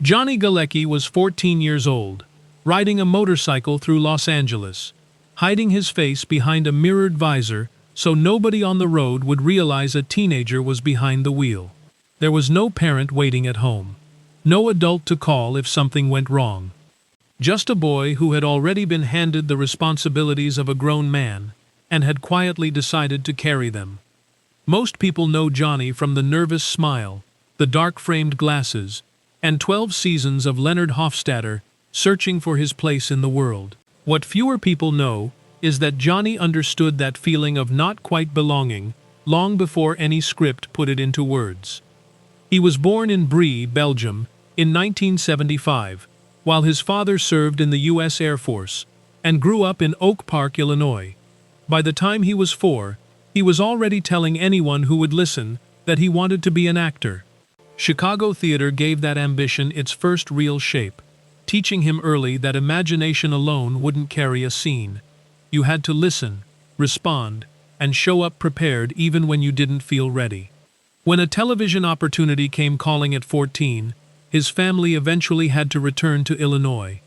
Johnny Galecki was 14 years old, riding a motorcycle through Los Angeles, hiding his face behind a mirrored visor so nobody on the road would realize a teenager was behind the wheel. There was no parent waiting at home, no adult to call if something went wrong. Just a boy who had already been handed the responsibilities of a grown man and had quietly decided to carry them. Most people know Johnny from the nervous smile, the dark-framed glasses, and 12 seasons of Leonard Hofstadter searching for his place in the world. What fewer people know is that Johnny understood that feeling of not quite belonging long before any script put it into words. He was born in Brie, Belgium, in 1975, while his father served in the U.S. Air Force, and grew up in Oak Park, Illinois. By the time he was 4, he was already telling anyone who would listen that he wanted to be an actor. Chicago theater gave that ambition its first real shape, teaching him early that imagination alone wouldn't carry a scene. You had to listen, respond, and show up prepared even when you didn't feel ready. When a television opportunity came calling at 14, his family eventually had to return to Illinois.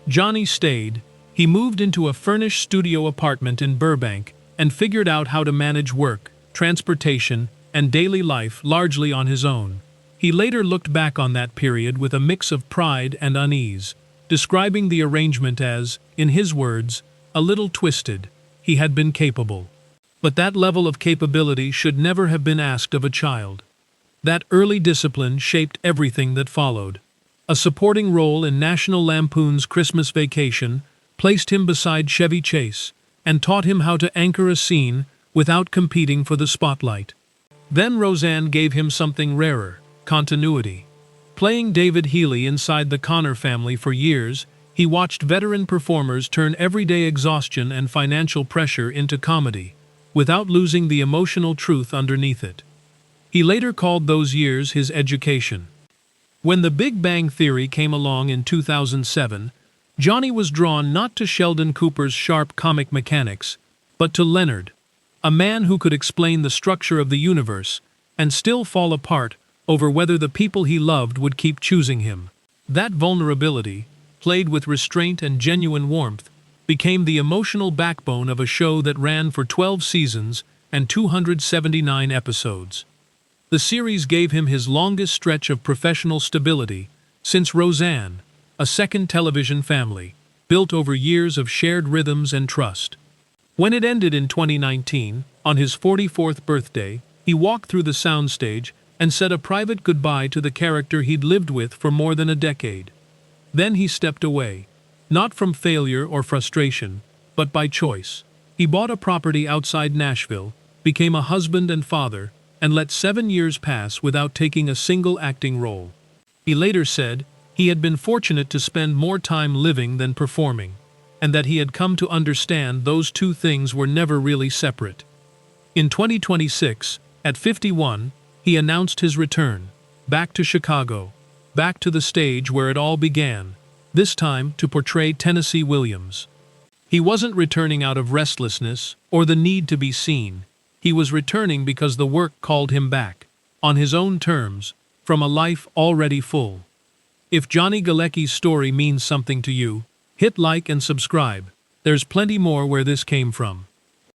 Johnny stayed. He moved into a furnished studio apartment in Burbank and figured out how to manage work, transportation, and daily life largely on his own. He later looked back on that period with a mix of pride and unease, describing the arrangement as, in his words, a little twisted. He had been capable. But that level of capability should never have been asked of a child. That early discipline shaped everything that followed. A supporting role in National Lampoon's Christmas Vacation placed him beside Chevy Chase and taught him how to anchor a scene without competing for the spotlight. Then Roseanne gave him something rarer: continuity. Playing David Healy inside the Connor family for years, he watched veteran performers turn everyday exhaustion and financial pressure into comedy, without losing the emotional truth underneath it. He later called those years his education. When The Big Bang Theory came along in 2007, Johnny was drawn not to Sheldon Cooper's sharp comic mechanics, but to Leonard, a man who could explain the structure of the universe and still fall apart over whether the people he loved would keep choosing him. That vulnerability, played with restraint and genuine warmth, became the emotional backbone of a show that ran for 12 seasons and 279 episodes. The series gave him his longest stretch of professional stability since Roseanne, a second television family, built over years of shared rhythms and trust. When it ended in 2019, on his 44th birthday, he walked through the soundstage and said a private goodbye to the character he'd lived with for more than a decade. Then he stepped away, not from failure or frustration, but by choice. He bought a property outside Nashville, became a husband and father, and let 7 years pass without taking a single acting role. He later said he had been fortunate to spend more time living than performing, and that he had come to understand those two things were never really separate. In 2026, at 51, he announced his return, back to Chicago, back to the stage where it all began, this time to portray Tennessee Williams. He wasn't returning out of restlessness or the need to be seen. He was returning because the work called him back, on his own terms, from a life already full. If Johnny Galecki's story means something to you, hit like and subscribe. There's plenty more where this came from.